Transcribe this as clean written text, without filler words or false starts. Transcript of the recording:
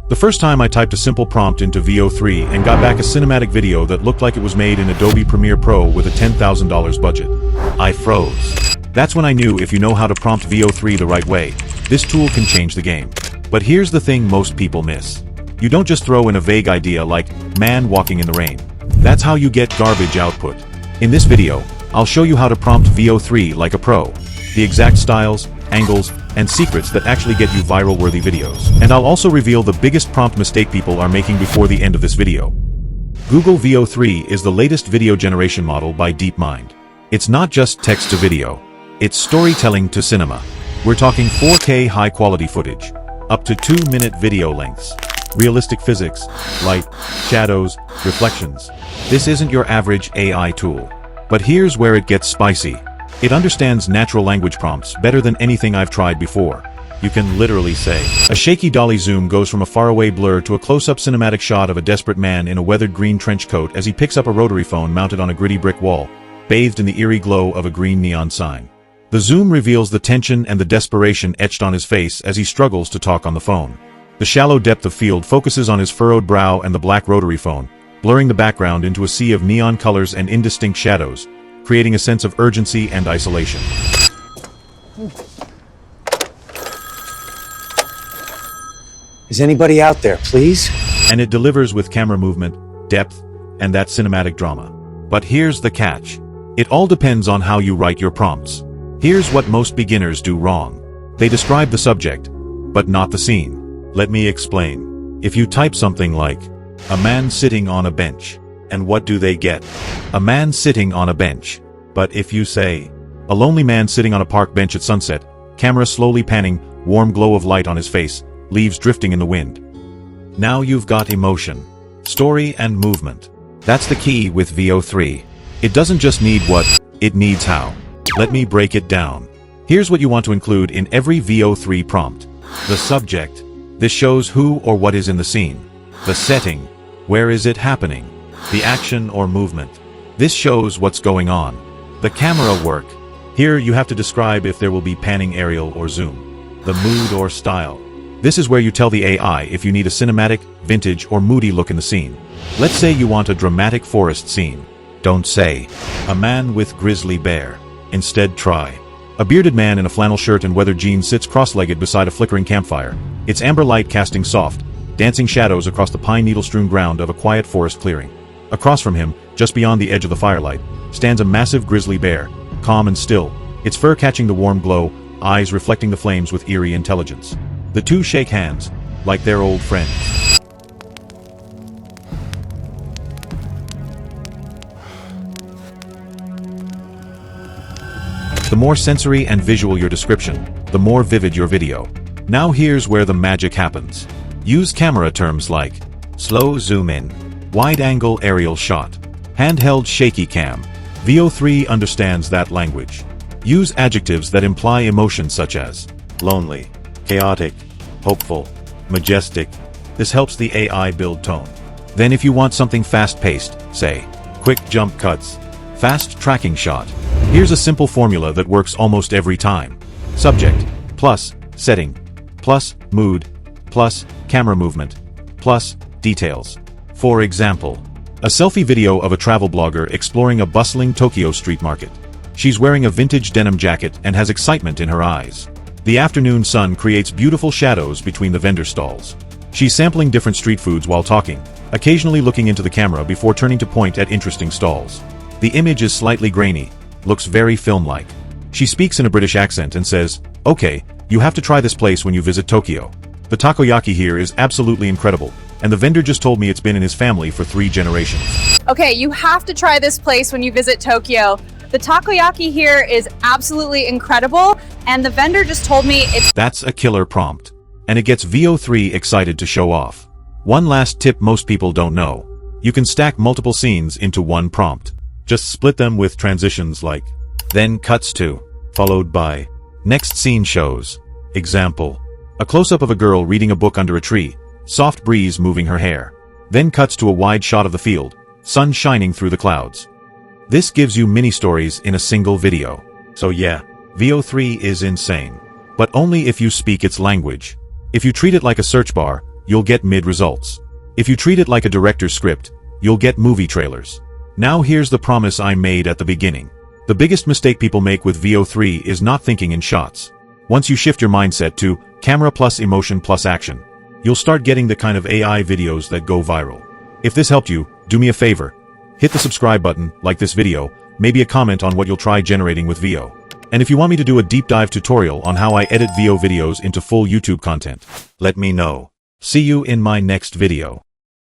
The first time I typed a simple prompt into VO3 and got back a cinematic video that looked like it was made in Adobe Premiere Pro with a $10,000 budget. I froze. That's when I knew if you know how to prompt VO3 the right way, this tool can change the game. But here's the thing most people miss. You don't just throw in a vague idea like, man walking in the rain. That's how you get garbage output. In this video, I'll show you how to prompt VO3 like a pro. The exact styles, angles, and secrets that actually get you viral-worthy videos. And I'll also reveal the biggest prompt mistake people are making before the end of this video. Google Veo 3 is the latest video generation model by DeepMind. It's not just text to video. It's storytelling to cinema. We're talking 4K high-quality footage, up to 2-minute video lengths, realistic physics, light, shadows, reflections. This isn't your average AI tool. But here's where it gets spicy. It understands natural language prompts better than anything I've tried before. You can literally say, a shaky dolly zoom goes from a faraway blur to a close-up cinematic shot of a desperate man in a weathered green trench coat as he picks up a rotary phone mounted on a gritty brick wall, bathed in the eerie glow of a green neon sign. The zoom reveals the tension and the desperation etched on his face as he struggles to talk on the phone. The shallow depth of field focuses on his furrowed brow and the black rotary phone, blurring the background into a sea of neon colors and indistinct shadows, creating a sense of urgency and isolation. Is anybody out there, please? And it delivers with camera movement, depth, and that cinematic drama. But here's the catch. It all depends on how you write your prompts. Here's what most beginners do wrong. They describe the subject, but not the scene. Let me explain. If you type something like, a man sitting on a bench, and what do they get? A man sitting on a bench. But if you say, a lonely man sitting on a park bench at sunset, camera slowly panning, warm glow of light on his face, leaves drifting in the wind. Now you've got emotion, story and movement. That's the key with Veo 3. It doesn't just need what, it needs how. Let me break it down. Here's what you want to include in every Veo 3 prompt. The subject. This shows who or what is in the scene. The setting. Where is it happening? The action or movement. This shows what's going on. The camera work. Here you have to describe if there will be panning aerial or zoom. The mood or style. This is where you tell the AI if you need a cinematic, vintage, or moody look in the scene. Let's say you want a dramatic forest scene. Don't say, a man with grizzly bear. Instead try, a bearded man in a flannel shirt and weathered jeans sits cross-legged beside a flickering campfire, its amber light casting soft, dancing shadows across the pine needle-strewn ground of a quiet forest clearing. Across from him, just beyond the edge of the firelight, stands a massive grizzly bear, calm and still, its fur catching the warm glow, eyes reflecting the flames with eerie intelligence. The two shake hands, like they're old friends. The more sensory and visual your description, the more vivid your video. Now here's where the magic happens. Use camera terms like slow zoom in, wide-angle aerial shot, handheld shaky cam. Veo 3 understands that language. Use adjectives that imply emotion such as lonely, chaotic, hopeful, majestic. This helps the AI build tone. Then if you want something fast-paced, say, quick jump cuts, fast tracking shot. Here's a simple formula that works almost every time. Subject, plus, setting, plus, mood, plus, camera movement, plus, details. For example, a selfie video of a travel blogger exploring a bustling Tokyo street market. She's wearing a vintage denim jacket and has excitement in her eyes. The afternoon sun creates beautiful shadows between the vendor stalls. She's sampling different street foods while talking, occasionally looking into the camera before turning to point at interesting stalls. The image is slightly grainy, looks very film-like. She speaks in a British accent and says, okay, you have to try this place when you visit Tokyo. The takoyaki here is absolutely incredible, and the vendor just told me it's been in his family for 3 generations. Okay, you have to try this place when you visit Tokyo. The takoyaki here is absolutely incredible, and the vendor just told me it's... That's a killer prompt, and it gets Veo 3 excited to show off. One last tip most people don't know. You can stack multiple scenes into one prompt. Just split them with transitions like, then cuts to, followed by, next scene shows. Example, a close-up of a girl reading a book under a tree, soft breeze moving her hair. Then cuts to a wide shot of the field, sun shining through the clouds. This gives you mini-stories in a single video. So yeah, Veo 3 is insane. But only if you speak its language. If you treat it like a search bar, you'll get mid-results. If you treat it like a director's script, you'll get movie trailers. Now here's the promise I made at the beginning. The biggest mistake people make with Veo 3 is not thinking in shots. Once you shift your mindset to camera plus emotion plus action, you'll start getting the kind of AI videos that go viral. If this helped you, do me a favor. Hit the subscribe button, like this video, maybe a comment on what you'll try generating with Veo. And if you want me to do a deep dive tutorial on how I edit Veo videos into full YouTube content, let me know. See you in my next video.